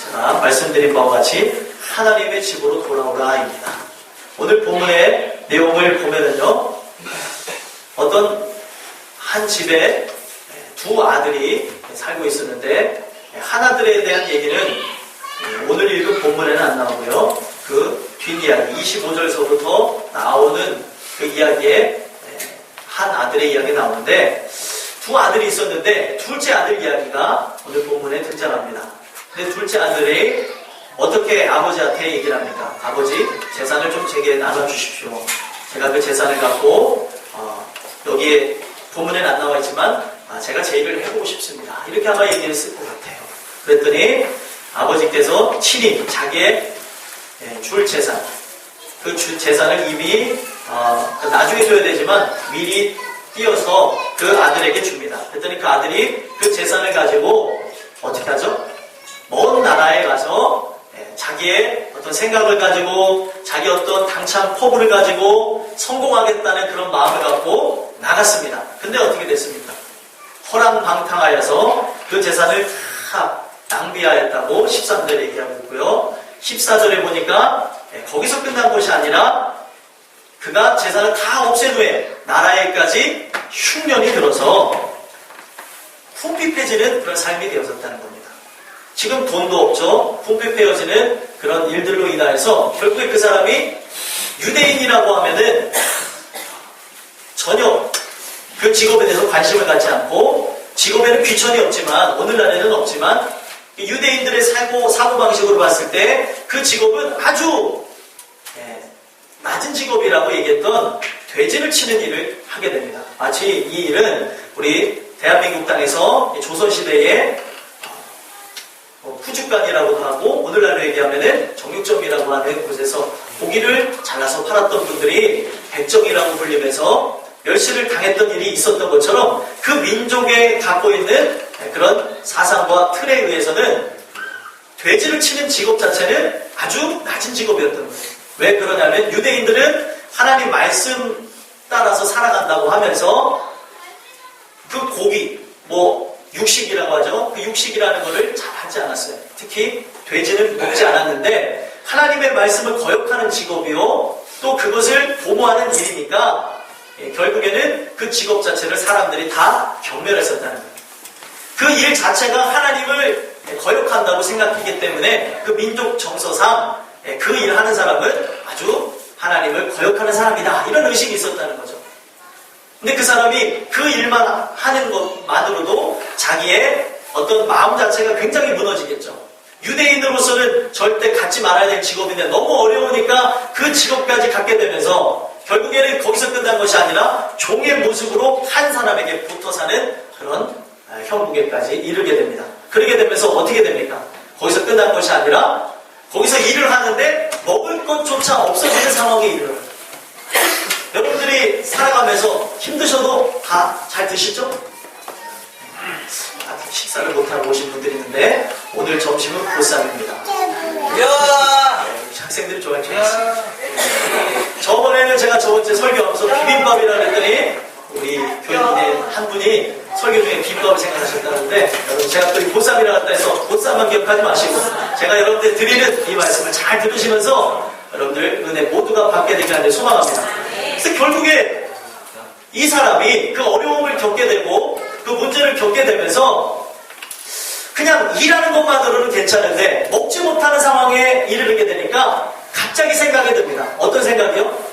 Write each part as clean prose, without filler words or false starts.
제가 말씀드린 바와 같이 하나님의 집으로 돌아오라입니다. 오늘 본문의 내용을 보면은요, 어떤 한 집에 두 아들이 살고 있었는데, 한 아들에 대한 얘기는 오늘 읽은 본문에는 안 나오고요, 그 뒷이야기 25절서부터 나오는 그 이야기에 한 아들의 이야기가 나오는데, 두 아들이 있었는데 둘째 아들 이야기가 오늘 본문에 등장합니다. 근데 둘째 아들이 어떻게 아버지한테 얘기를 합니까? 아버지, 재산을 좀 제게 나눠주십시오. 제가 그 재산을 갖고 여기에 본문에는 안 나와 있지만 제가 제 일을 해보고 싶습니다. 이렇게 아마 얘기를 했을 것 같아요. 그랬더니 아버지께서 친히 자기의 줄 재산, 그 재산을 이미 나중에 줘야 되지만 미리 띄어서 그 아들에게 줍니다. 그랬더니 그 아들이 그 재산을 가지고 어떻게 하죠? 먼 나라에 가서 자기의 어떤 생각을 가지고 자기 어떤 당찬 포부를 가지고 성공하겠다는 그런 마음을 갖고 나갔습니다. 근데 어떻게 됐습니까? 허랑방탕하여서 그 재산을 다 낭비하였다고 13절에 얘기하고 있고요. 14절에 보니까 거기서 끝난 것이 아니라 그가 재산을 다 없앤 후에 나라에까지 흉년이 들어서 궁핍해지는 그런 삶이 되어졌다는 겁니다. 지금 돈도 없죠. 궁핍해지는 그런 일들로 인하여서 결국에 그 사람이 유대인이라고 하면은 전혀 그 직업에 대해서 관심을 갖지 않고, 직업에는 귀천이 없지만, 오늘날에는 없지만, 유대인들의 사고방식으로 봤을 때 그 직업은 아주 낮은 직업이라고 얘기했던 돼지를 치는 일을 하게 됩니다. 마치 이 일은 우리 대한민국 땅에서 조선시대에 후죽간이라고도 하고, 오늘날로 얘기하면은 정육점이라고 하는 곳에서 고기를 잘라서 팔았던 분들이 백정이라고 불리면서 멸시를 당했던 일이 있었던 것처럼, 그 민족에 갖고 있는 그런 사상과 틀에 의해서는 돼지를 치는 직업 자체는 아주 낮은 직업이었던 거예요. 왜 그러냐면 유대인들은 하나님 말씀 따라서 살아간다고 하면서 그 고기, 육식이라고 하죠. 그 육식이라는 것을 잘 하지 않았어요. 특히 돼지는 먹지 않았는데, 하나님의 말씀을 거역하는 직업이요, 또 그것을 도모하는 일이니까 결국에는 그 직업 자체를 사람들이 다 경멸했었다는 거예요. 그 일 자체가 하나님을 거역한다고 생각하기 때문에 그 민족 정서상 그 일 하는 사람은 아주 하나님을 거역하는 사람이다, 이런 의식이 있었다는 거죠. 근데 그 사람이 그 일만 하는 것만으로도 자기의 어떤 마음 자체가 굉장히 무너지겠죠. 유대인으로서는 절대 갖지 말아야 될 직업인데 너무 어려우니까 그 직업까지 갖게 되면서 결국에는 거기서 끝난 것이 아니라 종의 모습으로 한 사람에게 붙어 사는 그런 형국에까지 이르게 됩니다. 그러게 되면서 어떻게 됩니까? 거기서 끝난 것이 아니라 거기서 일을 하는데 먹을 것조차 없어지는 상황에 이르러요. 여러분들이 살아가면서 힘드셔도 다 잘 드시죠? 아직 식사를 못하고 오신 분들이 있는데 오늘 점심은 보쌈입니다. 학생들이 좋아했죠. 저번에는 제가 저번주에 설교하면서 비빔밥이라고 했더니 우리 교인의 한 분이 설교 중에 비빔밥을 생각하셨다는데, 여러분 제가 또 이 보쌈이라고 했다 해서 보쌈만 기억하지 마시고 제가 여러분들 드리는 이 말씀을 잘 들으시면서 여러분들 은혜 모두가 받게 되길 하는 소망합니다. 그래서 결국에 이 사람이 그 어려움을 겪게 되고 그 문제를 겪게 되면서 그냥 일하는 것만으로는 괜찮은데 먹지 못하는 상황에 이르게 되니까 갑자기 생각이 듭니다. 어떤 생각이요?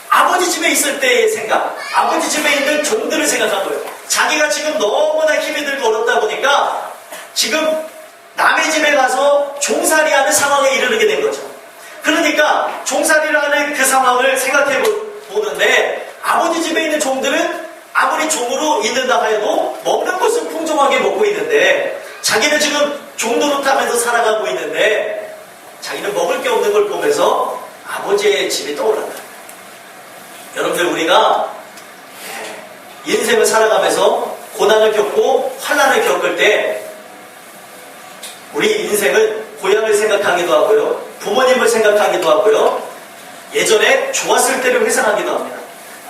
아버지 집에 있을 때의 생각, 아버지 집에 있는 종들을 생각한 거예요. 자기가 지금 너무나 힘이 들고 어렵다 보니까 지금 남의 집에 가서 종살이하는 상황에 이르게 된 거죠. 그러니까 종살이를 하는 그 상황을 생각해 보는데, 아버지 집에 있는 종들은 아무리 종으로 있는다 하여도 먹는 것은 풍족하게 먹고 있는데, 자기는 지금 종 노릇하면서 살아가고 있는데 자기는 먹을 게 없는 걸 보면서 아버지의 집이 떠올랐다. 여러분들, 우리가 인생을 살아가면서 고난을 겪고 환난을 겪을 때 우리 인생은 고향을 생각하기도 하고요, 부모님을 생각하기도 하고요, 예전에 좋았을 때를 회상하기도 합니다.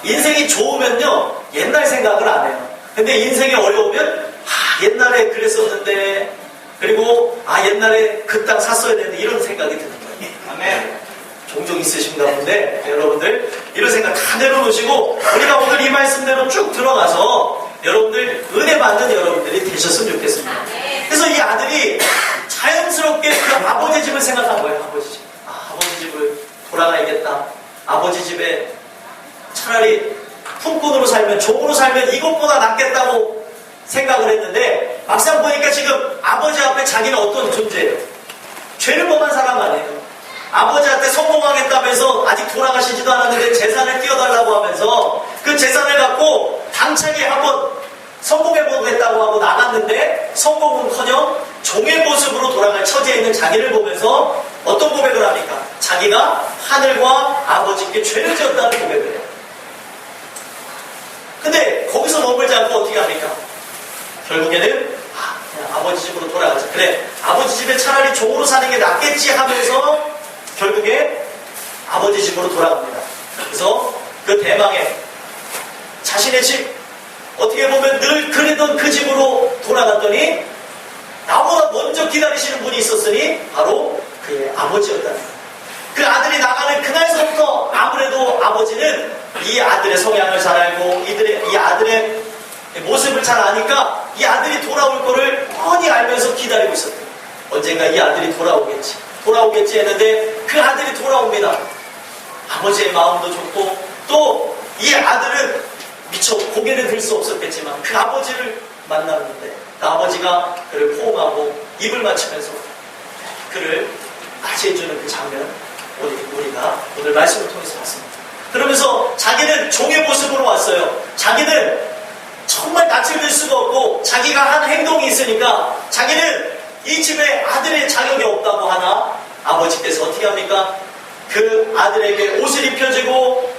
인생이 좋으면요 옛날 생각을 안 해요. 근데 인생이 어려우면 옛날에 그랬었는데 그리고 옛날에 그 땅 샀어야 되는데 이런 생각이 드는 거예요. 아멘. 종종 있으신가 본데 여러분들 이런 생각 다 내려놓으시고 우리가 오늘 이 말씀대로 쭉 들어가서 여러분들 은혜 받는 여러분들이 되셨으면 좋겠습니다. 그래서 이 아들이 자연스럽게 그 아버지 집을 생각한 거예요. 아버지 집. 아버지 집을 돌아가야겠다. 아버지 집에 차라리 품꾼으로 살면, 종으로 살면 이것보다 낫겠다고 생각을 했는데 막상 보니까 지금 아버지 앞에 자기는 어떤 존재예요? 죄를 범한 사람 아니에요. 아버지한테 성공하겠다면서 아직 돌아가시지도 않았는데 재산을 띄워달라고 하면서 그 재산을 갖고 당차게 한번 성공해보겠다고 하고 나갔는데 성공은커녕 종의 모습으로 돌아갈 처지에 있는 자기를 보면서 어떤 고백을 합니까? 자기가 하늘과 아버지께 죄를 지었다는 고백을 해요. 근데 거기서 머물지 않고 어떻게 합니까? 결국에는 그냥 아버지 집으로 돌아가자. 그래, 아버지 집에 차라리 종으로 사는 게 낫겠지 하면서 결국에 아버지 집으로 돌아갑니다. 그래서 그 대망의 자신의 집, 어떻게 보면 늘 그리던 그 집으로 돌아갔더니 나보다 먼저 기다리시는 분이 있었으니 바로 그의 아버지였다는 거예요. 그 아들이 나가는 그날서부터 아무래도 아버지는 이 아들의 성향을 잘 알고 이 아들의 모습을 잘 아니까 이 아들이 돌아올 거를 뻔히 알면서 기다리고 있었대요. 언젠가 이 아들이 돌아오겠지 했는데 그 아들이 돌아옵니다. 아버지의 마음도 좋고 또 이 아들은 미처 고개를 들 수 없었겠지만 그 아버지를 만났는데 그 아버지가 그를 포옹하고 입을 맞추면서 그를 맞이해주는 그 장면 우리가 오늘 말씀을 통해서 봤습니다. 그러면서 자기는 종의 모습으로 왔어요. 자기는 정말 낯을 들 수가 없고 자기가 한 행동이 있으니까 자기는 이 집에 아들의 자격이 없다고 하나 아버지께서 어떻게 합니까? 그 아들에게 옷을 입혀주고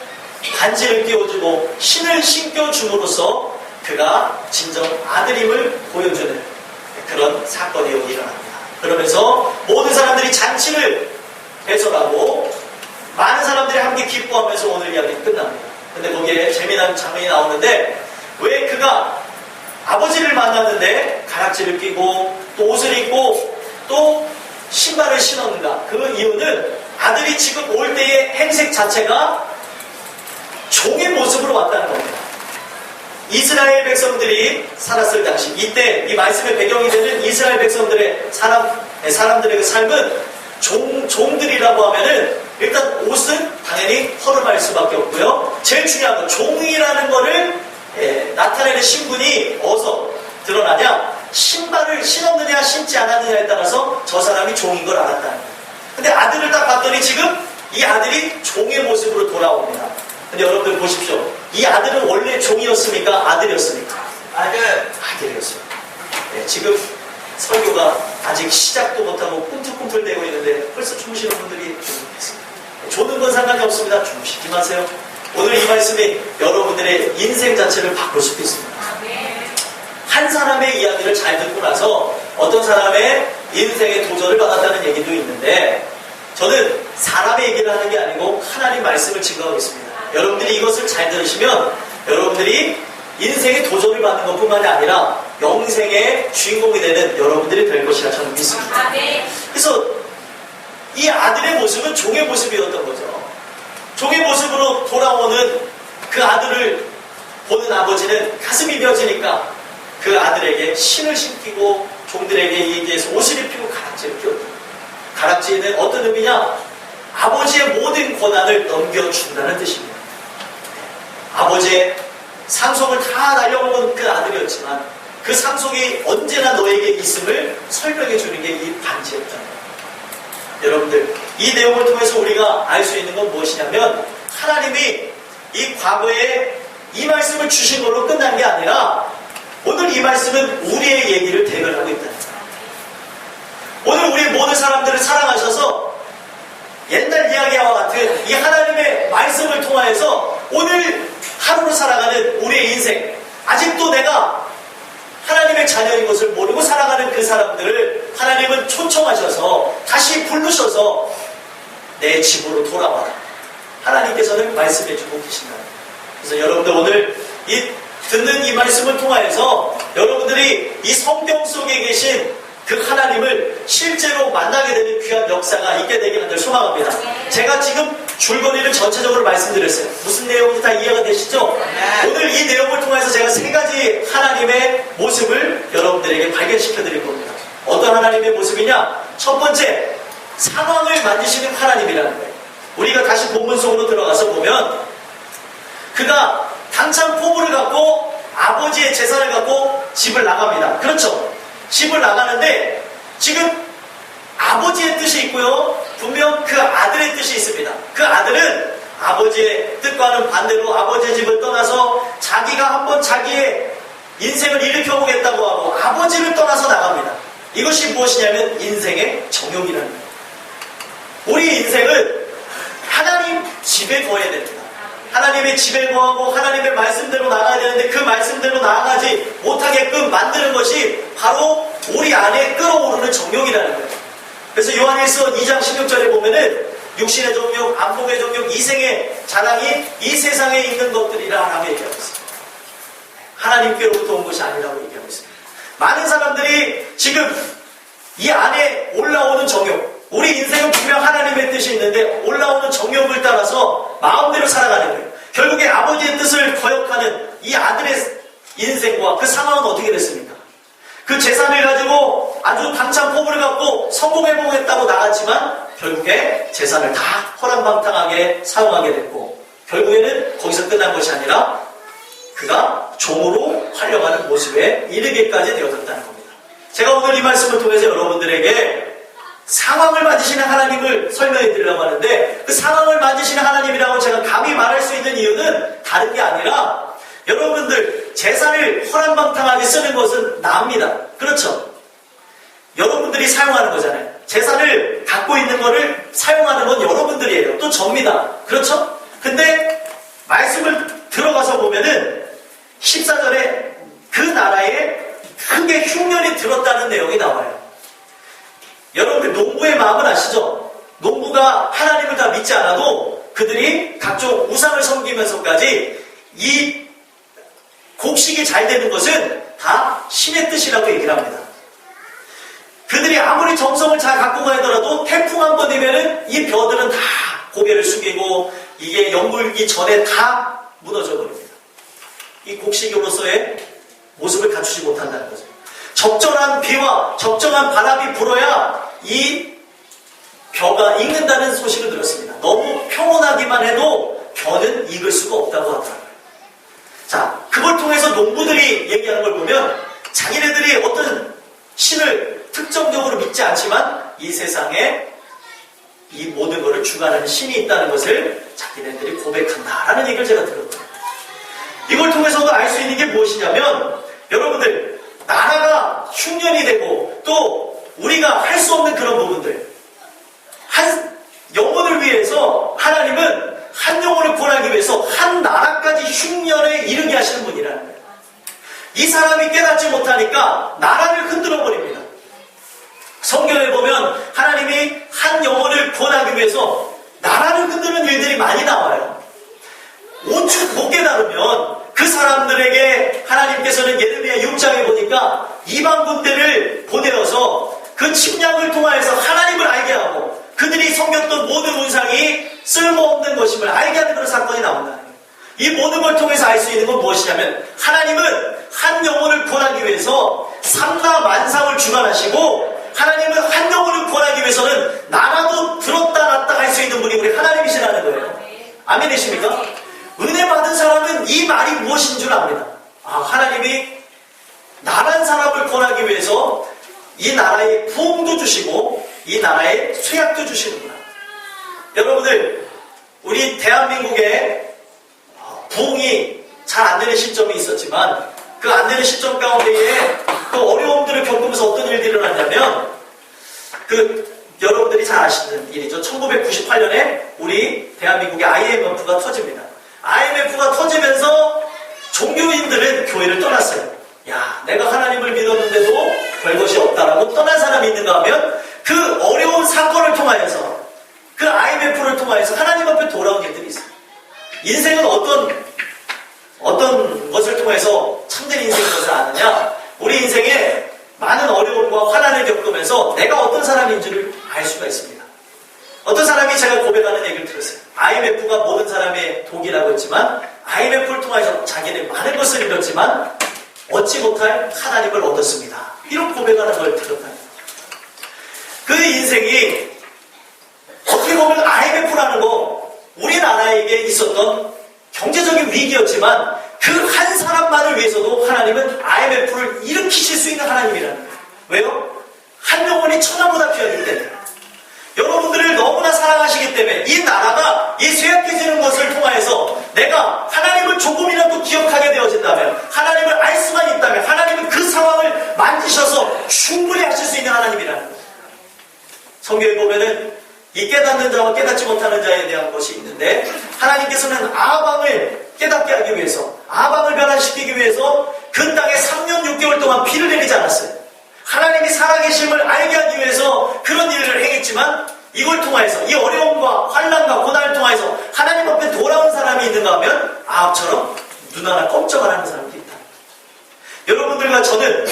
반지를 끼워주고 신을 신겨줌으로써 그가 진정 아들임을 보여주는 그런 사건이 여기 일어납니다. 그러면서 모든 사람들이 잔치를 배설하고 많은 사람들이 함께 기뻐하면서 오늘 이야기는 끝납니다. 근데 거기에 재미난 장면이 나오는데 왜 그가 아버지를 만났는데 가락지를 끼고 또 옷을 입고 또 신발을 신었는가? 그 이유는 아들이 지금 올 때의 행색 자체가 종의 모습으로 왔다는 겁니다. 이스라엘 백성들이 살았을 당시 이때 이 말씀의 배경이 되는 이스라엘 백성들의 사람들의 그 삶은 종들이라고 하면은 일단 옷은 당연히 허름할 수밖에 없고요. 제일 중요한 건 종이라는 거를 나타내는 신분이 어디서 드러나냐? 신발을 신었느냐 신지 않았느냐에 따라서 저 사람이 종인 걸 알았다는 거예요. 근데 아들을 딱 봤더니 지금 이 아들이 종의 모습으로 돌아옵니다. 근데 여러분들 보십시오. 이 아들은 원래 종이었습니까? 아들이었습니까? 아들이었어요. 네, 지금 설교가 아직 시작도 못하고 꿈틀꿈틀대고 있는데 벌써 주무시는 분들이 좀 있습니다. 조는 건 상관이 없습니다. 주무시지 마세요. 오늘 이 말씀이 여러분들의 인생 자체를 바꿀 수도 있습니다. 한 사람의 이야기를 잘 듣고 나서 어떤 사람의 인생의 도전을 받았다는 얘기도 있는데 저는 사람의 얘기를 하는 게 아니고 하나님 말씀을 증거하고 있습니다. 여러분들이 이것을 잘 들으시면 여러분들이 인생의 도전을 받는 것뿐만이 아니라 영생의 주인공이 되는 여러분들이 될 것이라 저는 믿습니다. 그래서 이 아들의 모습은 종의 모습이었던 거죠. 종의 모습으로 돌아오는 그 아들을 보는 아버지는 가슴이 벼지니까 그 아들에게 신을 신기고 종들에게 얘기해서 옷을 입히고 가락지를 끼웠다. 가락지에는 어떤 의미냐? 아버지의 모든 권한을 넘겨준다는 뜻입니다. 아버지의 상속을 다 날려먹은 그 아들이었지만 그 상속이 언제나 너에게 있음을 설명해 주는 게 이 반지였다는 거예요. 여러분들, 이 내용을 통해서 우리가 알 수 있는 건 무엇이냐면 하나님이 이 과거에 이 말씀을 주신 걸로 끝난 게 아니라 오늘 이 말씀은 우리의 얘기를 대변하고 있다는 거예요. 오늘 우리 모든 사람들을 사랑하셔서 옛날 이야기와 같은 이 하나님의 말씀을 통하여서 오늘 하루를 살아가는 우리의 인생, 아직도 내가 하나님의 자녀인 것을 모르고 살아가는 그 사람들을 하나님은 초청하셔서 다시 부르셔서 내 집으로 돌아와라. 하나님께서는 말씀해주고 계신다. 그래서 여러분들 오늘 듣는 이 말씀을 통하여서 여러분들이 이 성경 속에 계신 그 하나님을 실제로 만나게 되는 귀한 역사가 있게 되길 한들 소망합니다. 제가 지금 줄거리를 전체적으로 말씀드렸어요. 무슨 내용인지 다 이해가 되시죠? 오늘 이 내용을 통해서 제가 세 가지 하나님의 모습을 여러분들에게 발견시켜 드릴 겁니다. 어떤 하나님의 모습이냐? 첫 번째, 상황을 만드시는 하나님이라는 거예요. 우리가 다시 본문 속으로 들어가서 보면 그가 당찬 포부를 갖고 아버지의 재산을 갖고 집을 나갑니다. 그렇죠? 집을 나가는데 지금 아버지의 뜻이 있고요. 분명 그 아들의 뜻이 있습니다. 그 아들은 아버지의 뜻과는 반대로 아버지의 집을 떠나서 자기가 한번 자기의 인생을 일으켜보겠다고 하고 아버지를 떠나서 나갑니다. 이것이 무엇이냐면 인생의 정욕이라는 거예요. 우리 인생은 하나님 집에 거해야 됩니다. 하나님의 집에 거하고 하나님의 말씀대로 나가야 되는데 그 말씀대로 나아가지 못하게끔 만드는 것이 바로 우리 안에 끌어오르는 정욕이라는 거예요. 그래서 요한일서 2장 16절에 보면은 육신의 정욕, 안목의 정욕, 이생의 자랑이 이 세상에 있는 것들이라 라고 얘기하고 있습니다. 하나님께로부터 온 것이 아니라고 얘기하고 있습니다. 많은 사람들이 지금 이 안에 올라오는 정욕, 우리 인생은 분명 하나님의 뜻이 있는데 올라오는 정욕을 따라서 마음대로 살아가는 거예요. 결국에 아버지의 뜻을 거역하는 이 아들의 인생과 그 상황은 어떻게 됐습니까? 그 재산을 가지고 아주 당찬 포부를 갖고 성공해보겠다고 나갔지만 결국에 재산을 다 허랑방탕하게 사용하게 됐고 결국에는 거기서 끝난 것이 아니라 그가 종으로 활용하는 모습에 이르기까지 되어졌다는 겁니다. 제가 오늘 이 말씀을 통해서 여러분들에게 상황을 만드시는 하나님을 설명해 드리려고 하는데 그 상황을 만드시는 하나님이라고 제가 감히 말할 수 있는 이유는 다른 게 아니라 여러분들 재산을 허랑방탕하게 쓰는 것은 나입니다. 그렇죠? 여러분들이 사용하는 거잖아요. 재산을 갖고 있는 거를 사용하는 건 여러분들이에요. 또 접니다. 그렇죠? 근데 말씀을 들어가서 보면은 14절에 그 나라에 크게 흉년이 들었다는 내용이 나와요. 여러분들 농부의 마음은 아시죠? 농부가 하나님을 다 믿지 않아도 그들이 각종 우상을 섬기면서까지 이 곡식이 잘 되는 것은 다 신의 뜻이라고 얘기를 합니다. 그들이 아무리 정성을 잘 갖고 가더라도 태풍 한 번이면은 이 벼들은 다 고개를 숙이고 이게 연불기 전에 다 무너져 버립니다. 이 곡식으로서의 모습을 갖추지 못한다는 거죠. 적절한 비와 적정한 바람이 불어야 이 벼가 익는다는 소식을 들었습니다. 너무 평온하기만 해도 벼는 익을 수가 없다고 하더라고요. 자, 그걸 통해서 농부들이 얘기하는 걸 보면 자기네들이 어떤 신을 특정적으로 믿지 않지만 이 세상에 이 모든 것을 주관하는 신이 있다는 것을 자기네들이 고백한다라는 얘기를 제가 들었거든요. 이걸 통해서도 알 수 있는 게 무엇이냐면 여러분들 나라가 흉년이 되고 또 우리가 할 수 없는 그런 부분들 한 영혼을 위해서 하나님은 한 영혼을 구원하기 위해서 한 나라까지 흉년에 이르게 하시는 분이라는 거예요. 이 사람이 깨닫지 못하니까 나라를 흔들어 버립니다. 성경에 보면 하나님이 한 영혼을 구원하기 위해서 나라를 흔드는 일들이 많이 나와요. 오죽 못 깨달으면 그 사람들에게 하나님께서는 예레미야 6장에 보니까 이방 군대를 보내어서 그 침략을 통하여서 하나님을 알게 하고 그들이 섬겼던 모든 우상이 쓸모없는 것임을 알게 하는 그런 사건이 나온다는 거예요. 이 모든 걸 통해서 알 수 있는 건 무엇이냐면 하나님은 한 영혼을 구원하기 위해서 삼라 만상을 주관하시고 하나님은 한 영혼을 구원하기 위해서는 나라도 들었다 놨다 할 수 있는 분이 우리 하나님이시라는 거예요. 아멘이십니까? 은혜 받은 사람은 이 말이 무엇인 줄 압니다. 아, 하나님이 나란 사람을 구원하기 위해서 이 나라에 부흥도 주시고 이 나라에 쇠약도 주시는구나. 여러분들 우리 대한민국에 부흥이 잘 안 되는 시점이 있었지만 그 안 되는 시점 가운데에 그 어려움들을 겪으면서 어떤 일들이 일어났냐면 여러분들이 잘 아시는 일이죠. 1998년에 우리 대한민국의 IMF가 터집니다. IMF가 터지면서 종교인들은 교회를 떠났어요. 야, 내가 하나님을 믿었는데도 별것이 없다라고 떠난 사람이 있는가 하면 그 어려운 사건을 통하여서 그 IMF를 통하여서 하나님 앞에 돌아온 일들이 있어요. 인생은 어떤 것을 통해서 참된 인생인 것을 아느냐? 우리 인생에 많은 어려움과 환난을 겪고 하나님인 줄을 알 수가 있습니다. 어떤 사람이 제가 고백하는 얘기를 들었어요. IMF가 모든 사람의 독이라고 했지만 IMF를 통해서 자기는 많은 것을 잃었지만 얻지 못할 하나님을 얻었습니다. 이런 고백하는 걸 들었다. 그 인생이 어떻게 보면 IMF라는 거 우리나라에게 있었던 경제적인 위기였지만 그 한 사람만을 위해서도 하나님은 IMF를 일으키실 수 있는 하나님이라는 거예요. 왜요? 한 영혼이 천하보다 귀하기 때문에. 여러분들을 너무나 사랑하시기 때문에 이 나라가 이 쇠약해지는 것을 통하여서 내가 하나님을 조금이라도 기억하게 되어진다면, 하나님을 알 수만 있다면 하나님은 그 상황을 만지셔서 충분히 하실 수 있는 하나님이라는 거예요. 성경에 보면은 이 깨닫는 자와 깨닫지 못하는 자에 대한 것이 있는데, 하나님께서는 아방을 깨닫게 하기 위해서, 아방을 변화시키기 위해서 그 땅에 3년 6개월 동안 비를 내리지 않았어요. 하나님이 살아계심을 알게 하기 위해서 그런 일을 행했지만, 이걸 통해서 이 어려움과 환난과 고난을 통해서 하나님 앞에 돌아온 사람이 있는가 하면 아합처럼 눈 하나 껌쩍을 하는 사람도 있다. 여러분들과 저는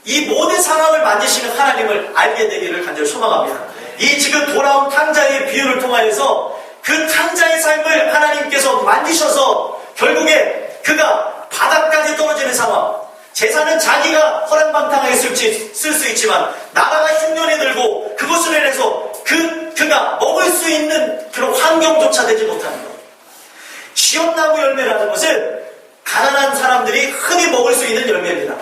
이 모든 상황을 만드시는 하나님을 알게 되기를 간절히 소망합니다. 이 지금 돌아온 탕자의 비유를 통하여서 그 탕자의 삶을 하나님께서 만드셔서 결국에 그가 바닥까지 떨어지는 상황, 재산은 자기가 허랑방탕하게 쓸 수 있지만 나라가 흉년이 들고 그것으로 인해서 그가 먹을 수 있는 그런 환경조차 되지 못하는 것. 시험나무 열매라는 것은 가난한 사람들이 흔히 먹을 수 있는 열매입니다.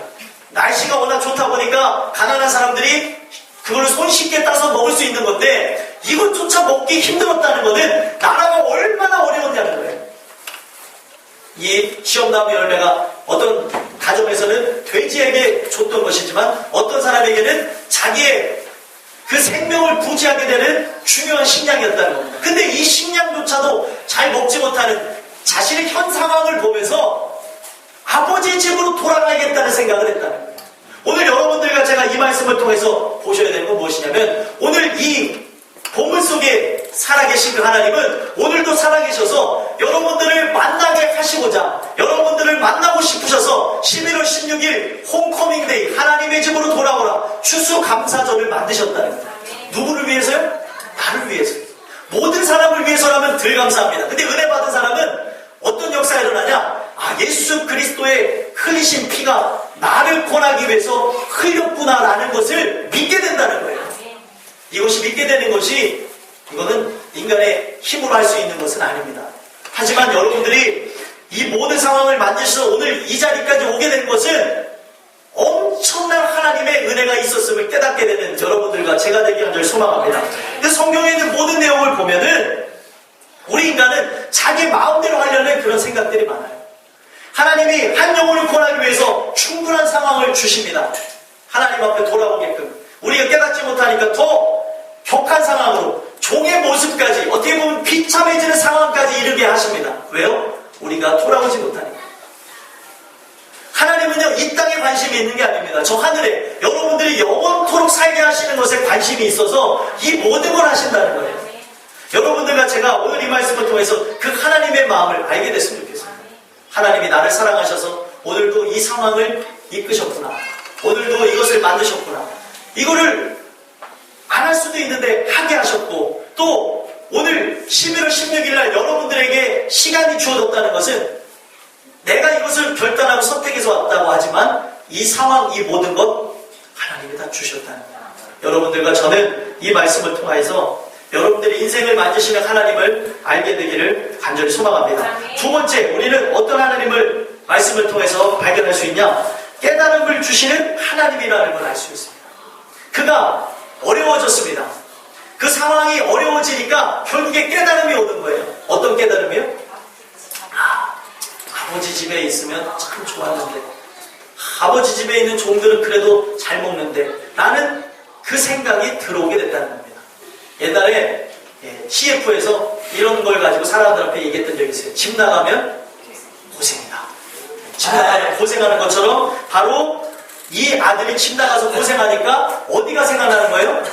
날씨가 워낙 좋다 보니까 가난한 사람들이 그걸 손쉽게 따서 먹을 수 있는 건데, 이것조차 먹기 힘들었다는 것은 나라가 얼마나 어려웠냐는 거예요. 이 시험나무 열매가 어떤 가정에서는 돼지에게 줬던 것이지만 어떤 사람에게는 자기의 그 생명을 부지하게 되는 중요한 식량이었다는 겁니다. 근데 이 식량조차도 잘 먹지 못하는 자신의 현 상황을 보면서 아버지 집으로 돌아가야겠다는 생각을 했다는 거예요. 오늘 여러분들과 제가 이 말씀을 통해서 보셔야 되는 건 무엇이냐면, 오늘 이 보물 속에 살아계신 그 하나님은 오늘도 살아계셔서 여러분들을 만나게 하시고자, 여러분들을 만나고 싶으셔서 11월 16일 홈커밍데이, 하나님의 집으로 돌아오라 추수감사절을 만드셨다는 거예요. 누구를 위해서요? 나를 위해서요. 모든 사람을 위해서라면 늘 감사합니다. 근데 은혜 받은 사람은 어떤 역사가 일어나냐? 예수 그리스도의 흘리신 피가 나를 권하기 위해서 흘렸구나라는 것을 믿게 된다는 거예요. 이것이 믿게 되는 것이, 이거는 인간의 힘으로 할 수 있는 것은 아닙니다. 하지만 여러분들이 이 모든 상황을 만드셔서 오늘 이 자리까지 오게 된 것은 엄청난 하나님의 은혜가 있었음을 깨닫게 되는 여러분들과 제가 되기 간절히 소망합니다. 근데 성경에 있는 모든 내용을 보면은 우리 인간은 자기 마음대로 하려는 그런 생각들이 많아요. 하나님이 한 영혼을 구원하기 위해서 충분한 상황을 주십니다. 하나님 앞에 돌아오게끔. 우리가 깨닫지 못하니까 더 격한 상황으로, 종의 모습까지, 어떻게 보면 비참해지는 상황까지 이르게 하십니다. 왜요? 우리가 돌아오지 못하니까. 하나님은요, 이 땅에 관심이 있는 게 아닙니다. 저 하늘에 여러분들이 영원토록 살게 하시는 것에 관심이 있어서 이 모든 걸 하신다는 거예요. 여러분들과 제가 오늘 이 말씀을 통해서 그 하나님의 마음을 알게 됐으면 좋겠습니다. 하나님이 나를 사랑하셔서 오늘도 이 상황을 이끄셨구나. 오늘도 이것을 만드셨구나. 이거를 안 할 수도 있는데 하게 하셨고, 또 오늘 11월 16일 날 여러분들에게 시간이 주어졌다는 것은 내가 이것을 결단하고 선택해서 왔다고 하지만 이 상황, 이 모든 것 하나님이 다 주셨다는 거예요. 여러분들과 저는 이 말씀을 통해서 여러분들의 인생을 만드시는 하나님을 알게 되기를 간절히 소망합니다. 두 번째, 우리는 어떤 하나님을 말씀을 통해서 발견할 수 있냐? 깨달음을 주시는 하나님이라는 걸 알 수 있습니다. 그가 어려워졌습니다. 그 상황이 어려워지니까 결국에 깨달음이 오는 거예요. 어떤 깨달음이요? 아버지 집에 있으면 참 좋았는데, 아버지 집에 있는 종들은 그래도 잘 먹는데, 나는 그 생각이 들어오게 됐다는 겁니다. 옛날에 CF에서 이런 걸 가지고 사람들 앞에 얘기했던 적이 있어요. 집 나가면 고생이다. 집 나가면 고생하는 것처럼 바로 이 아들이 집 나가서 고생하니까 어디가 생각나는 거예요?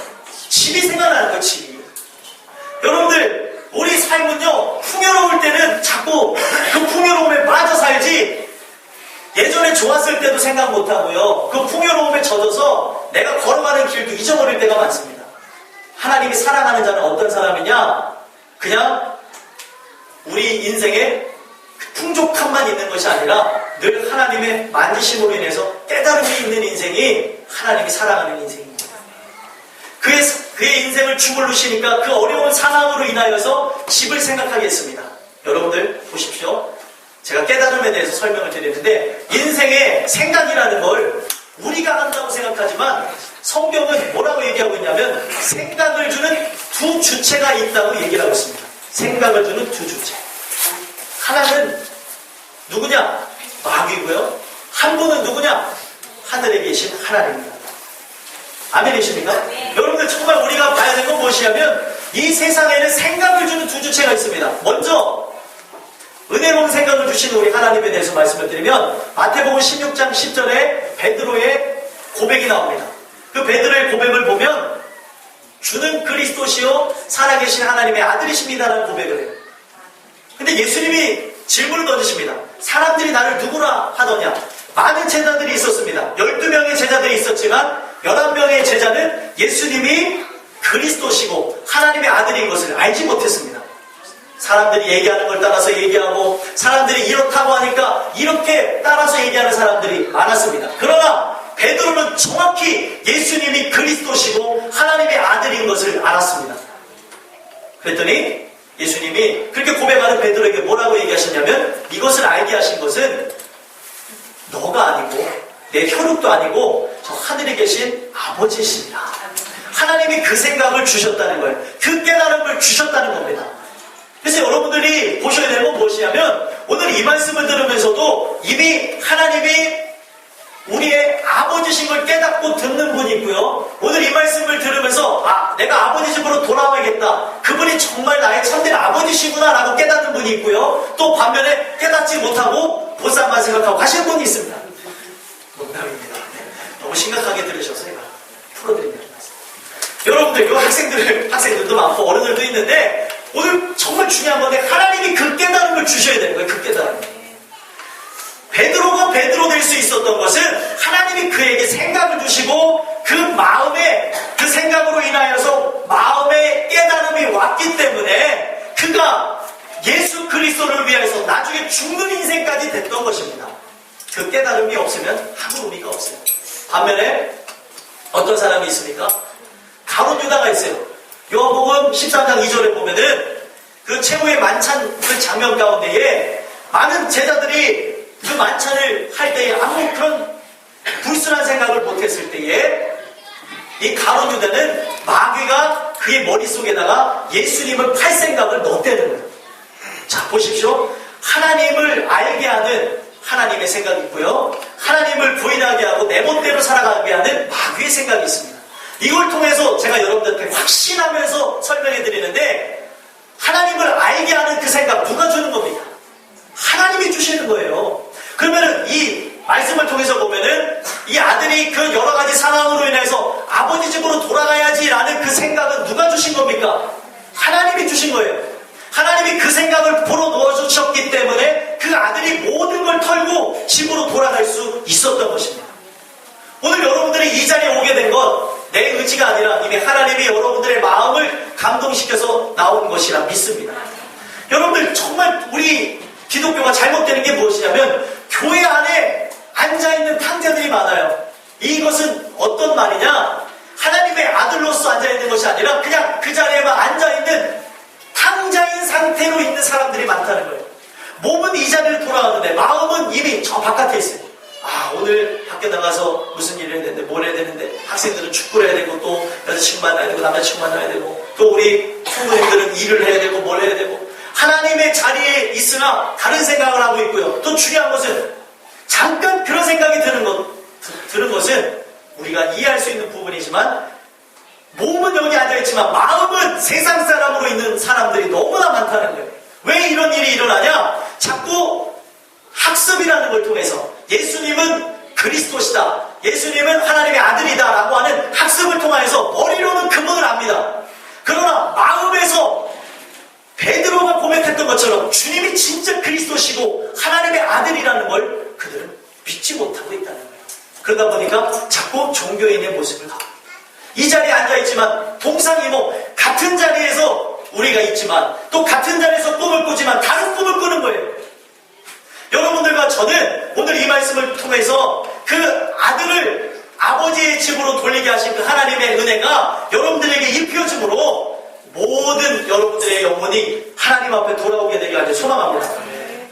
집이 생각나는 거예요. 집이. 여러분들, 우리 삶은요, 풍요로울 때는 자꾸 그 풍요로움에 빠져 살지, 예전에 좋았을 때도 생각 못하고요, 그 풍요로움에 젖어서 내가 걸어가는 길도 잊어버릴 때가 많습니다. 하나님이 사랑하는 자는 어떤 사람이냐? 그냥 우리 인생에 풍족함만 있는 것이 아니라 늘 하나님의 만지심으로 인해서 깨달음이 있는 인생이 하나님이 사랑하는 인생입니다. 그의 인생을 주물러 시니까 그 어려운 상황으로 인하여서 집을 생각하게 했습니다. 여러분들 보십시오. 제가 깨달음에 대해서 설명을 드리는데 인생의 생각이라는 걸 우리가 한다고 생각하지만 성경은 뭐라고 얘기하고 있냐면 생각을 주는 두 주체가 있다고 얘기를 하고 있습니다. 생각을 주는 두 주체. 하나는 누구냐? 마귀고요. 한 분은 누구냐? 하늘에 계신 하나님입니다. 아멘이십니까? 네. 여러분들 정말 우리가 봐야 되는 건 무엇이냐면 이 세상에는 생각을 주는 두 주체가 있습니다. 먼저 은혜로운 생각을 주시는 우리 하나님에 대해서 말씀을 드리면 마태복음 16장 10절에 베드로의 고백이 나옵니다. 그 베드로의 고백을 보면 주는 그리스도시요 살아계신 하나님의 아들이십니다라는 고백을 해요. 근데 예수님이 질문을 던지십니다. 사람들이 나를 누구라 하더냐? 많은 제자들이 있었습니다. 12명의 제자들이 있었지만 11명의 제자는 예수님이 그리스도시고 하나님의 아들인 것을 알지 못했습니다. 사람들이 얘기하는 걸 따라서 얘기하고 사람들이 이렇다고 하니까 이렇게 따라서 얘기하는 사람들이 많았습니다. 그러나 베드로는 정확히 예수님이 그리스도시고 하나님의 아들인 것을 알았습니다. 그랬더니 예수님이 그렇게 고백하는 베드로에게 뭐라고 얘기하셨냐면 이것을 알게 하신 것은 너가 아니고 내 혈육도 아니고 저 하늘에 계신 아버지시니라. 하나님이 그 생각을 주셨다는 거예요. 그 깨달음을 주셨다는 겁니다. 그래서 여러분들이 보셔야 되는 건 무엇이냐면 오늘 이 말씀을 들으면서도 이미 하나님이 우리의 아버지신 걸 깨닫고 듣는 분이 있고요. 오늘 이 말씀을 들으면서 내가 아버지 집으로 돌아가야겠다. 그분이 정말 나의 참된 아버지시구나 라고 깨닫는 분이 있고요. 또 반면에 깨닫지 못하고 보쌈만 생각하고 하시는 분이 있습니다. 농담입니다. 너무 심각하게 들으셔서 제가 풀어드립니다. 여러분들, 이 학생들도 많고 어른들도 있는데 오늘 정말 중요한 건데 하나님이 그 깨달음을 주셔야 되는 거예요. 그 깨달음. 베드로가 베드로 될 수 있었던 것은 하나님이 그에게 생각을 주시고 그 마음에 그 생각으로 인하여서 마음에 깨달음이 왔기 때문에 그가 예수 그리스도를 위해서 나중에 죽는 인생까지 됐던 것입니다. 그 깨달음이 없으면 아무 의미가 없어요. 반면에 어떤 사람이 있습니까? 가룟 유다가 있어요. 요한복음 13장 2절에 보면은 그 최후의 만찬 그 장면 가운데에 많은 제자들이 그 만찬을 할 때에 아무 그런 불순한 생각을 못했을 때에 이 가룟 유다는 마귀가 그의 머릿속에다가 예수님을 팔 생각을 넣었다는 거예요. 자, 보십시오. 하나님을 알게 하는 하나님의 생각이 있고요. 하나님을 부인하게 하고 내 멋대로 살아가게 하는 마귀의 생각이 있습니다. 이걸 통해서 제가 여러분들한테 확신하면서 설명해 드리는데 하나님을 알게 하는 그 생각 누가 주는 겁니까? 하나님이 주시는 거예요. 그러면은 이 말씀을 통해서 보면은 이 아들이 그 여러 가지 상황으로 인해서 아버지 집으로 돌아가야지라는 그 생각은 누가 주신 겁니까? 하나님이 주신 거예요. 하나님이 그 생각을 불어 넣어주셨기 때문에 그 아들이 모든 걸 털고 집으로 돌아갈 수 있었던 것입니다. 오늘 여러분들이 이 자리에 오게 된 건 내 의지가 아니라 이미 하나님이 여러분들의 마음을 감동시켜서 나온 것이라 믿습니다. 여러분들 정말 우리 기독교가 잘못되는 게 무엇이냐면 교회 안에 앉아있는 탕자들이 많아요. 이것은 어떤 말이냐? 하나님의 아들로서 앉아있는 것이 아니라 그냥 그 자리에만 앉아있는 탕자인 상태로 있는 사람들이 많다는 거예요. 몸은 이 자리를 돌아가는데 마음은 이미 저 바깥에 있어요. 오늘 밖에 나가서 무슨 일을 해야 되는데 뭘 해야 되는데 학생들은 축구를 해야 되고 또 여자친구 만나야 되고 남자친구 만나야 되고 또 우리 부모님들은 일을 해야 되고 뭘 해야 되고 하나님의 자리에 있으나 다른 생각을 하고 있고요. 또 중요한 것은 잠깐 그런 생각이 드는 것은 우리가 이해할 수 있는 부분이지만 몸은 여기 앉아있지만 마음은 세상 사람으로 있는 사람들이 너무나 많다는 거예요. 왜 이런 일이 일어나냐? 자꾸 학습이라는 걸 통해서 예수님은 그리스도시다. 예수님은 하나님의 아들이다 라고 하는 학습을 통해서 머리로는 그분을 압니다. 그러나 마음에서 베드로가 고백했던 것처럼 주님이 진짜 그리스도시고 하나님의 아들이라는 걸 그들은 믿지 못하고 있다는 거예요. 그러다 보니까 자꾸 종교인의 모습을 갖고 이 자리에 앉아있지만 동상이모 같은 자리에서 우리가 있지만 또 같은 자리에서 꿈을 꾸지만 다른 꿈을 꾸는 거예요. 여러분들과 저는 오늘 이 말씀을 통해서 그 아들을 아버지의 집으로 돌리게 하신 그 하나님의 은혜가 여러분들에게 입혀짐으로 모든 여러분들의 영혼이 하나님 앞에 돌아오게 되게 하길 소망합니다.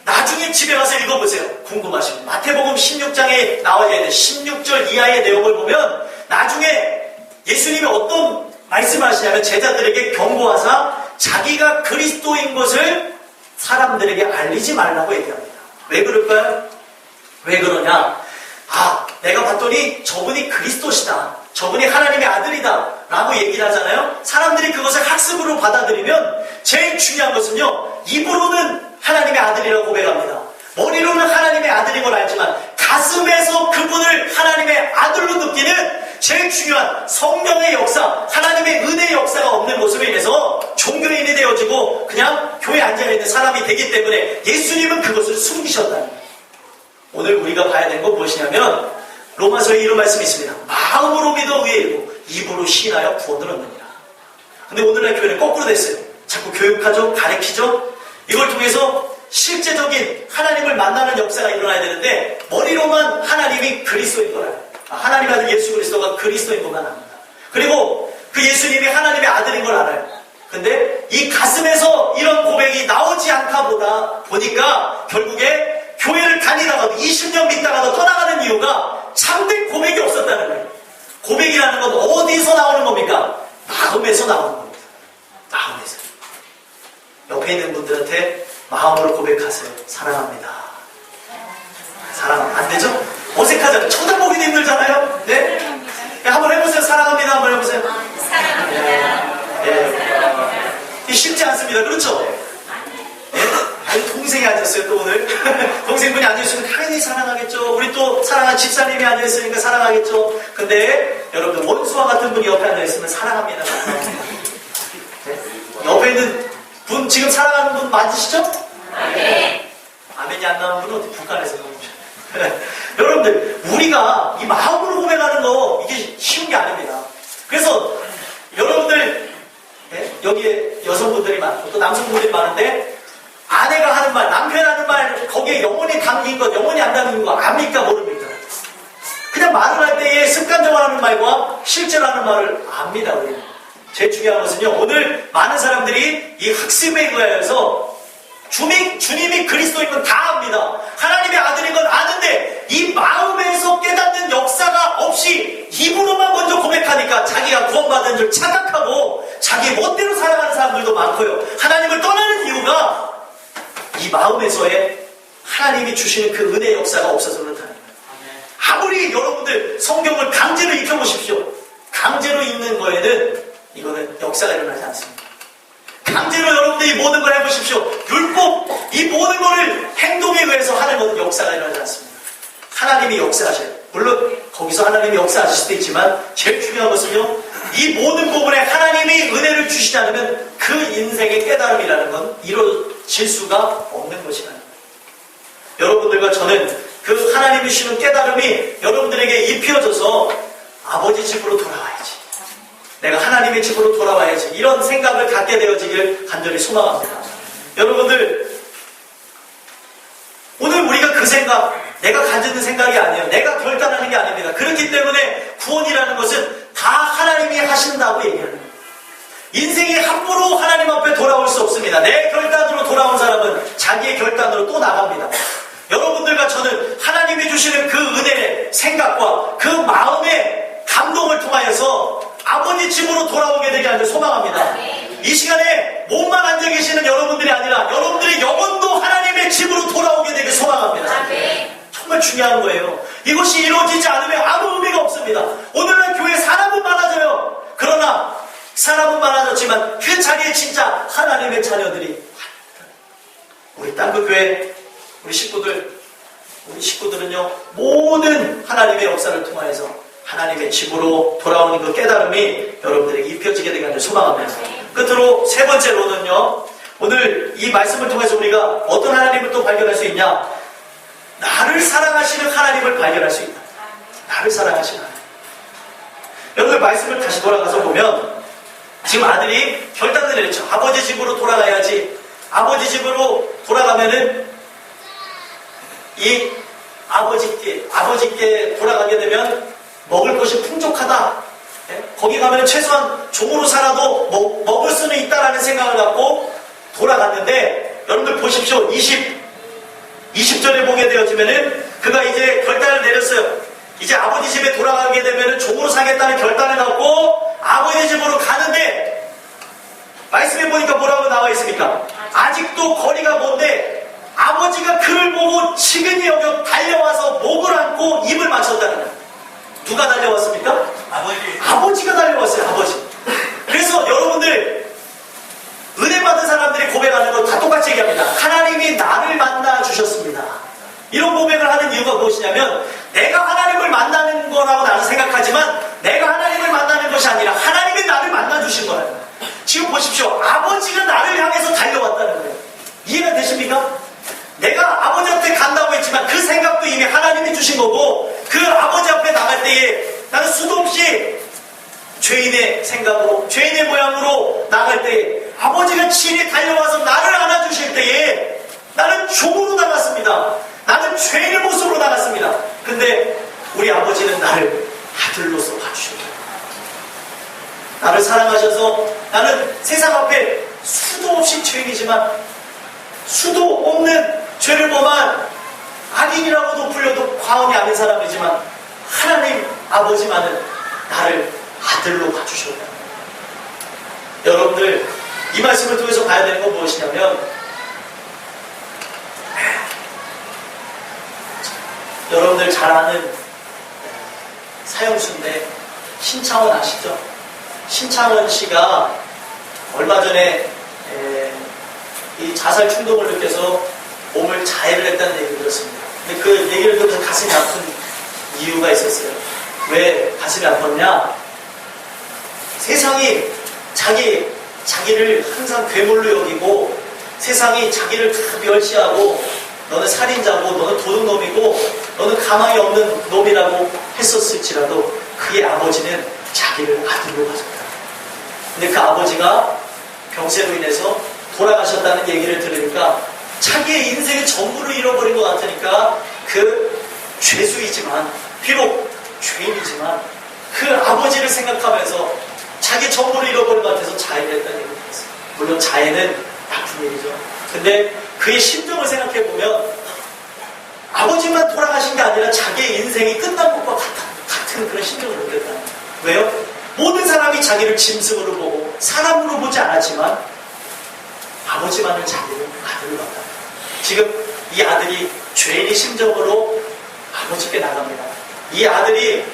나중에 집에 가서 읽어보세요. 궁금하시면 마태복음 16장에 나와야 되는 16절 이하의 내용을 보면 나중에 예수님이 어떤 말씀을 하시냐면 제자들에게 경고하사 자기가 그리스도인 것을 사람들에게 알리지 말라고 얘기합니다. 왜 그럴까요? 왜 그러냐? 내가 봤더니 저분이 그리스도시다. 저분이 하나님의 아들이다. 라고 얘기를 하잖아요. 사람들이 그것을 학습으로 받아들이면 제일 중요한 것은요. 입으로는 하나님의 아들이라고 고백합니다. 머리로는 하나님의 아들인 걸 알지만 가슴에서 그분을 하나님의 아들로 느끼는 제일 중요한 성령의 역사, 하나님의 은혜의 역사가 없는 모습으로 인해서 종교인이 되어지고 그냥 교회에 앉아있는 사람이 되기 때문에 예수님은 그것을 숨기셨다는 거예요. 오늘 우리가 봐야 되는 건 무엇이냐면 로마서에 이런 말씀이 있습니다. 마음으로 믿어 의에 이르고 입으로 시인하여 구원을 얻느니라. 근데 오늘날 교회는 거꾸로 됐어요. 자꾸 교육하죠, 가르치죠. 이걸 통해서 실제적인 하나님을 만나는 역사가 일어나야 되는데 머리로만 하나님이 그리스도인 걸 알아요. 하나님 아들 예수 그리스도가 그리스도인 것만 압니다. 그리고 그 예수님이 하나님의 아들인 걸 알아요. 근데 이 가슴에서 이런 고백이 나오지 않다 보니까 결국에 교회를 다니다가도 20년 믿다가도 떠나가는 이유가 참된 고백이 없었다는 거예요. 고백이라는 건 어디서 나오는 겁니까? 마음에서 나오는 겁니다. 마음에서. 옆에 있는 분들한테 마음으로 고백하세요. 사랑합니다. 사랑하면 안 되죠? 어색하잖아요. 쳐다보기도 힘들잖아요. 네? 한번 해보세요. 사랑합니다. 한번 해보세요. 사랑합니다. 네. 쉽지 않습니다. 그렇죠? 네? 아니, 동생이 앉았어요. 또 오늘. 동생분이 앉아있으면 당연히 사랑하겠죠. 우리 또 사랑하는 집사님이 앉아있으니까 사랑하겠죠. 근데 여러분들 원수와 같은 분이 옆에 앉아있으면 사랑합니다. 네? 옆에 있는 분 지금 사랑하는 분 맞으시죠? 네. 아멘이 안 나오는 분은 어디 북한에서 나오죠. 여러분들 우리가 이 마음으로 고백하는 거 이게 쉬운 게 아닙니다. 그래서 여러분들 여기에 여성분들이 많고 또 남성분들이 많은데 아내가 하는 말, 남편이 하는 말 거기에 영혼이 담긴 것, 영혼이 안 담긴 거 압니까? 모릅니까? 그냥 말을 할 때에 습관적으로 하는 말과 실제로 하는 말을 압니다. 우리는. 제일 중요한 것은요, 오늘 많은 사람들이 이 학습에 의하여서 주님이 그리스도인 건 다 압니다. 하나님의 아들인 건 아는데 이 마음에서 깨닫는 역사가 없이 입으로만 먼저 고백하니까 자기가 구원받은 줄 착각하고 자기 멋대로 살아가는 사람들도 많고요. 하나님을 떠나는 이유가 이 마음에서의 하나님이 주시는 그 은혜의 역사가 없어서 그렇다는 거예요. 아무리 여러분들 성경을 강제로 익혀보십시오. 강제로 읽는 거에는 이거는 역사가 일어나지 않습니다. 강제로 여러분들이 모든 걸 해보십시오. 율법, 이 모든 것을 행동에 의해서 하는 것은 역사가 일어나지 않습니다. 하나님이 역사하셔요. 물론 거기서 하나님이 역사하실 수도 있지만 제일 중요한 것은요, 이 모든 부분에 하나님이 은혜를 주시지 않으면 그 인생의 깨달음이라는 건 이루어질 수가 없는 것이라는 거예요. 여러분들과 저는 그 하나님이 주시는 깨달음이 여러분들에게 입혀져서 아버지 집으로 돌아와야지, 내가 하나님의 집으로 돌아와야지, 이런 생각을 갖게 되어지길 간절히 소망합니다. 여러분들, 오늘 우리가 그 생각, 내가 가지는 생각이 아니에요. 내가 결단하는 게 아닙니다. 그렇기 때문에 구원이라는 것은 다 하나님이 하신다고 얘기하는 거예요. 인생이 함부로 하나님 앞에 돌아올 수 없습니다. 내 결단으로 돌아온 사람은 자기의 결단으로 또 나갑니다. 여러분들과 저는 하나님이 주시는 그 은혜의 생각과 그 마음의 감동을 통하여서 아버지 집으로 돌아오게 되게 하는 소망합니다. 이 시간에 몸만 앉아 계시는 여러분들이 아니라 여러분들의 영혼도 하나님의 집으로 돌아오게 되게 소망합니다. 정말 중요한 거예요. 이것이 이루어지지 않으면 아무 의미가 없습니다. 오늘날 교회 사람은 많아져요. 그러나 사람은 많아졌지만 그 자리에 진짜 하나님의 자녀들이, 우리 땅끝 교회 우리 식구들은요, 모든 하나님의 역사를 통하여서 하나님의 집으로 돌아오는 그 깨달음이 여러분들에게 입혀지게 되게 하는 소망합니다. 끝으로 세 번째로는요, 오늘 이 말씀을 통해서 우리가 어떤 하나님을 또 발견할 수 있냐? 나를 사랑하시는 하나님을 발견할 수 있다. 나를 사랑하시는 하나님. 여러분, 말씀을 다시 돌아가서 보면 지금 아들이 결단을 내렸죠. 아버지 집으로 돌아가야지. 아버지 집으로 돌아가면은 이 아버지께 돌아가게 되면 먹을 것이 풍족하다. 거기 가면 최소한 종으로 살아도 먹을 수는 있다라는 생각을 갖고 돌아갔는데, 여러분들 보십시오. 20절에 보게 되어지면은 그가 이제 결단을 내렸어요. 이제 아버지 집에 돌아가게 되면은 종으로 살겠다는 결단을 갖고 아버지 집으로 가는데, 말씀해 보니까 뭐라고 나와 있습니까? 아직도 거리가 먼데 아버지가 그를 보고 치근히 여겨 달려와서 목을 안고 입을 맞췄다는 거예요. 누가 달려왔습니까? 아버지가 달려왔어요. 아버지. 그래서 여러분들, 은혜 받은 사람들이 고백하는 거 다 똑같이 얘기합니다. 하나님이 나를 만나 주셨습니다. 이런 고백을 하는 이유가 무엇이냐면, 내가 하나님을 만나는 거라고 나는 생각하지만 내가 하나님을 만나는 것이 아니라 하나님이 나를 만나 주신 거예요. 지금 보십시오. 아버지가 나를 향해서 달려왔다는 거예요. 이해가 되십니까? 내가 아버지한테 간다고 했지만 그 생각도 이미 하나님이 주신 거고, 그 아버지 앞에 나갈 때에 나는 수도 없이 죄인의 생각으로, 죄인의 모양으로 나갈 때에 아버지가 친히 달려와서 나를 안아주실 때에 나는 종으로 나갔습니다. 나는 죄인의 모습으로 나갔습니다. 근데 우리 아버지는 나를 아들로서 봐주셨다. 나를 사랑하셔서, 나는 세상 앞에 수도 없이 죄인이지만, 수도 없는 죄를 범한 악인이라고도 불려도 과언이 아닌 사람이지만, 하나님 아버지만은 나를 아들로 봐주셨다. 여러분들, 이 말씀을 통해서 봐야 되는 건 무엇이냐면, 여러분들 잘 아는 사형수인데 신창원 아시죠? 신창원 씨가 얼마 전에 이 자살 충동을 느껴서 몸을 자해를 했다는 얘기를 들었습니다. 근데 그 얘기를 들으면서 가슴이 아픈 이유가 있었어요. 왜 가슴이 아팠냐? 세상이 자기를 항상 괴물로 여기고, 세상이 자기를 다 멸시하고, 너는 살인자고, 너는 도둑놈이고, 너는 가망이 없는 놈이라고 했었을지라도 그의 아버지는 자기를 아들로 가졌다. 근데 그 아버지가 병세로 인해서 돌아가셨다는 얘기를 들으니까 자기의 인생의 전부를 잃어버린 것 같으니까, 그 죄수이지만, 비록 죄인이지만 그 아버지를 생각하면서 자기 전부를 잃어버린 것 같아서 자해를 했다는 얘기를 들었어요. 물론 자해는 나쁜 일이죠. 근데 그의 심정을 생각해보면 아버지만 돌아가신 게 아니라 자기의 인생이 끝난 것과 같은 그런 심정을 느꼈다. 왜요? 모든 사람이 자기를 짐승으로 보고 사람으로 보지 않았지만 아버지만을 자기를 아들로 봤다. 지금 이 아들이 죄인의 심정으로 아버지께 나갑니다. 이 아들이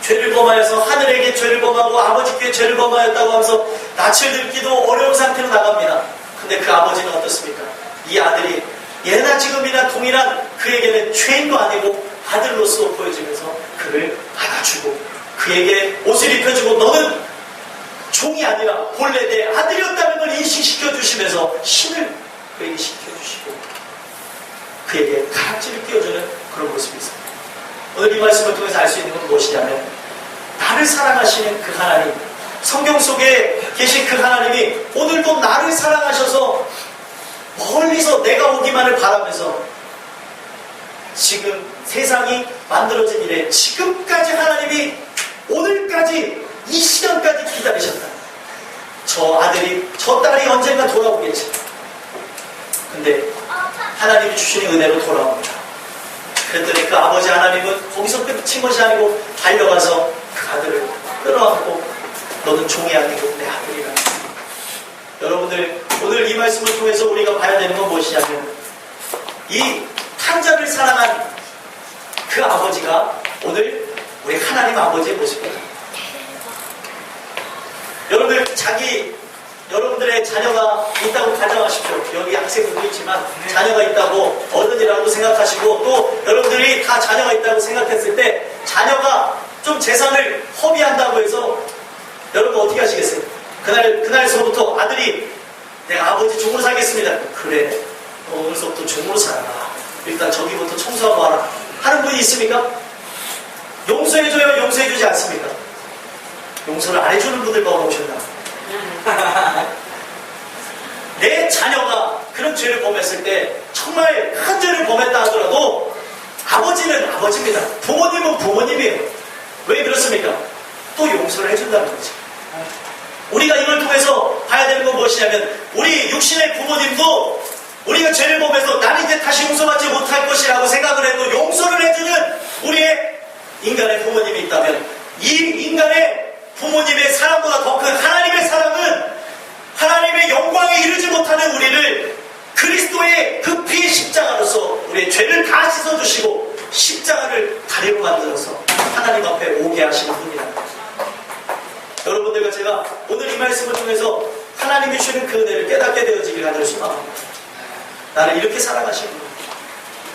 죄를 범하여서 하늘에게 죄를 범하고 아버지께 죄를 범하였다고 하면서 낯을 들기도 어려운 상태로 나갑니다. 근데 그 아버지는 어떻습니까? 이 아들이 예나 지금이나 동일한 그에게는 죄인도 아니고 아들로서 보여지면서 그를 안아주고 그에게 옷을 입혀주고, 너는 종이 아니라 본래 내 아들이었다는 걸 인식시켜 주시면서 신을 그에게 시켜주시고 그에게 가락지를 띄워주는 그런 모습이 있습니다. 오늘 이 말씀을 통해서 알 수 있는 건 무엇이냐면, 나를 사랑하시는 그 하나님, 성경 속에 계신 그 하나님이 오늘도 나를 사랑하셔서 멀리서 내가 오기만을 바라면서 지금 세상이 만들어진 이래 지금까지 하나님이 오늘까지 이 시간까지 기다리셨다. 저 아들이, 저 딸이 언젠가 돌아오겠지. 근데 하나님이 주시는 은혜로 돌아옵니다. 그랬더니 그 아버지 하나님은 거기서 끝인 것이 아니고 달려가서 그 아들을 끌어안고 너는 종이 아니고 내 아들이라. 여러분들, 오늘 이 말씀을 통해서 우리가 봐야 되는 건 무엇이냐면, 이 탕자를 사랑한 그 아버지가 오늘 우리 하나님 아버지의 모습입니다. 여러분들, 여러분들의 자녀가 있다고 가정하십시오. 여기 학생들도 있지만 자녀가 있다고 어른이라고 생각하시고, 또 여러분들이 다 자녀가 있다고 생각했을 때 자녀가 좀 재산을 허비한다고 해서 여러분 어떻게 하시겠어요? 그날서부터 아들이 내가 아버지 종으로 살겠습니다. 그래, 오늘서부터 종으로 살아라. 일단 저기부터 청소하고 와라 하는 분이 있습니까? 용서해줘요? 용서해주지 않습니까? 용서를 안 해주는 분들 봐 오셨나? 자녀가 그런 죄를 범했을 때 정말 큰 죄를 범했다 하더라도 아버지는 아버지입니다. 부모님은 부모님이에요. 왜 그렇습니까? 또 용서를 해준다는 거지. 우리가 이걸 통해서 봐야 되는 건 무엇이냐면 우리 육신의 부모님도 우리가 죄를 범해서 나는 이제 다시 용서받지 못할 것이라고 생각을 해도 용서를 해주는 우리의 인간의 부모님이 있다면 이 인간의 부모님의 사랑보다 더 큰 하나님의 사랑은 하나님의 영광에 이르지 못하는 우리를 그리스도의 그 피의 십자가로서 우리의 죄를 다 씻어주시고 십자가를 다리로 만들어서 하나님 앞에 오게 하시는 분이라는 거죠. 여러분들과 제가 오늘 이 말씀을 통해서 하나님이 주시는 그 은혜를 깨닫게 되어지길 간절히 소망합니다. 나를 이렇게 사랑하신 분,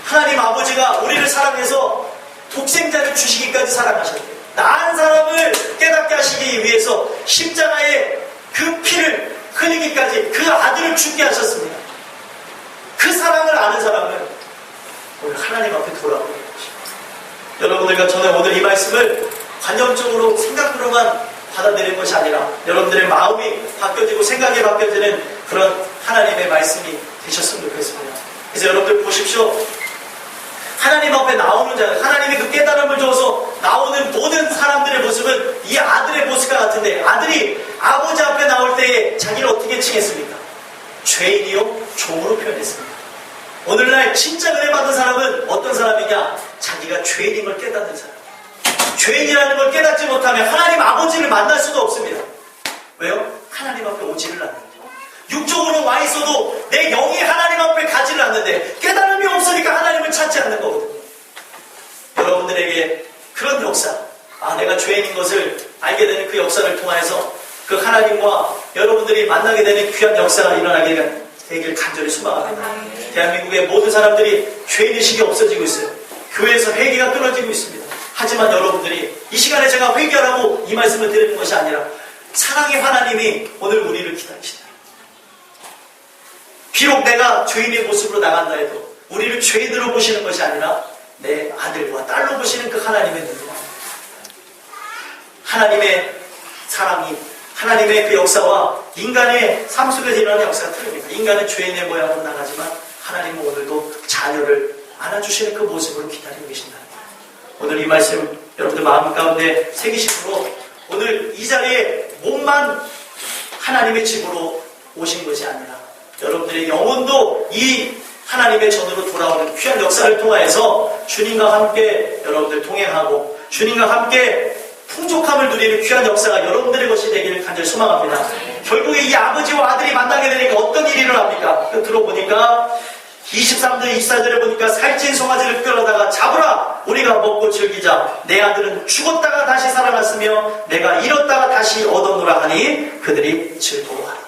하나님 아버지가 우리를 사랑해서 독생자를 주시기까지 사랑하셨대요. 나은 사람을 깨닫게 하시기 위해서 십자가에 그 피를 흘리기까지 그 아들을 죽게 하셨습니다. 그 사랑을 아는 사람은 오늘 하나님 앞에 돌아오는 것입니다. 여러분들과 저는 오늘 이 말씀을 관념적으로 생각으로만 받아들이는 것이 아니라 여러분들의 마음이 바뀌어지고 생각이 바뀌어지는 그런 하나님의 말씀이 되셨으면 좋겠습니다. 그래서 여러분들 보십시오. 하나님 앞에 나오는 자, 하나님이 그 깨달음을 줘서 나오는 모든 사람들의 모습은 이 아들의 모습과 같은데 아들이 아버지 앞에 나올 때에 자기를 어떻게 칭했습니까? 죄인이요 종으로 표현했습니다. 오늘날 진짜 은혜 받은 사람은 어떤 사람이냐? 자기가 죄인임을 깨닫는 사람. 죄인이라는 걸 깨닫지 못하면 하나님 아버지를 만날 수도 없습니다. 왜요? 하나님 앞에 오지를 않는데. 육적으로 와 있어도 내 영이 하나님 앞에 가지를 않는데 깨달음이 없으니까 하나님을 찾지 않는 거거든요. 여러분들에게 그런 역사, 내가 죄인인 것을 알게 되는 그 역사를 통하여서 그 하나님과 여러분들이 만나게 되는 귀한 역사가 일어나게 되길 간절히 소망합니다. 대한민국의 모든 사람들이 죄인의식이 없어지고 있어요. 교회에서 회개가 끊어지고 있습니다. 하지만 여러분들이 이 시간에 제가 회개하라고 이 말씀을 드리는 것이 아니라 사랑의 하나님이 오늘 우리를 기다리신다. 비록 내가 죄인의 모습으로 나간다 해도 우리를 죄인으로 보시는 것이 아니라 내 아들과 딸로 보시는 그 하나님의 눈이다. 하나님의 사랑이 하나님의 그 역사와 인간의 삶 속에서 일어나는 역사가 틀립니다. 인간은 죄인의 모양으로 나가지만 하나님은 오늘도 자녀를 안아주시는 그 모습으로 기다리고 계신다. 오늘 이 말씀 여러분들 마음 가운데 새기심으로 오늘 이 자리에 몸만 하나님의 집으로 오신 것이 아니라 여러분들의 영혼도 이 하나님의 전으로 돌아오는 귀한 역사를 통하여서 주님과 함께 여러분들 동행하고 주님과 함께 풍족함을 누리는 귀한 역사가 여러분들의 것이 되기를 간절히 소망합니다. 결국에 이 아버지와 아들이 만나게 되니까 어떤 일이 일어납니까? 들어보니까 23절 24절에 보니까 살찐 송아지를 끌어다가 잡으라 우리가 먹고 즐기자. 내 아들은 죽었다가 다시 살아났으며 내가 잃었다가 다시 얻었노라 하니 그들이 즐거워하더라.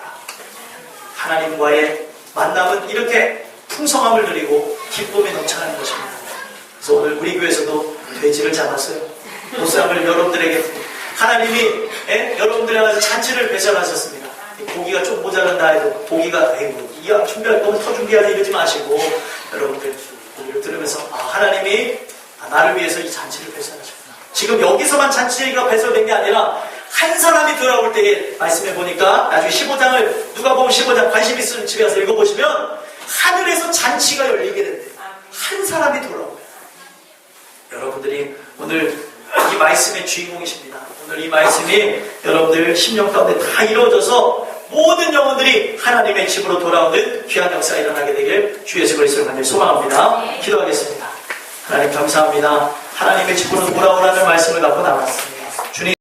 하나님과의 만남은 이렇게 풍성함을 누리고 기쁨이 넘쳐나는 것입니다. 그래서 오늘 우리 교회에서도 돼지를 잡았어요. 보쌈을 여러분들에게 하나님이 여러분들에 관해서 잔치를 배설하셨습니다. 고기가 좀 모자란다 해도 고기가 이왕 준비할 거면 더 준비하지 이러지 마시고 여러분들 고기를 들으면서 하나님이 나를 위해서 이 잔치를 배설하셨구나. 지금 여기서만 잔치가 배설된 게 아니라 한 사람이 돌아올 때에 말씀해 보니까 나중에 15장을 누가 보면 15장 관심 있으면 집에 가서 읽어보시면 하늘에서 잔치가 열리게 된대요. 한 사람이 돌아오고요. 여러분들이 오늘 이 말씀의 주인공이십니다. 오늘 이 말씀이 여러분들 심령 가운데 다 이루어져서 모든 영혼들이 하나님의 집으로 돌아오는 귀한 역사가 일어나게 되길 주 예수 그리스도를 간절히 소망합니다. 기도하겠습니다. 하나님 감사합니다. 하나님의 집으로 돌아오라는 말씀을 갖고 나왔습니다. 주님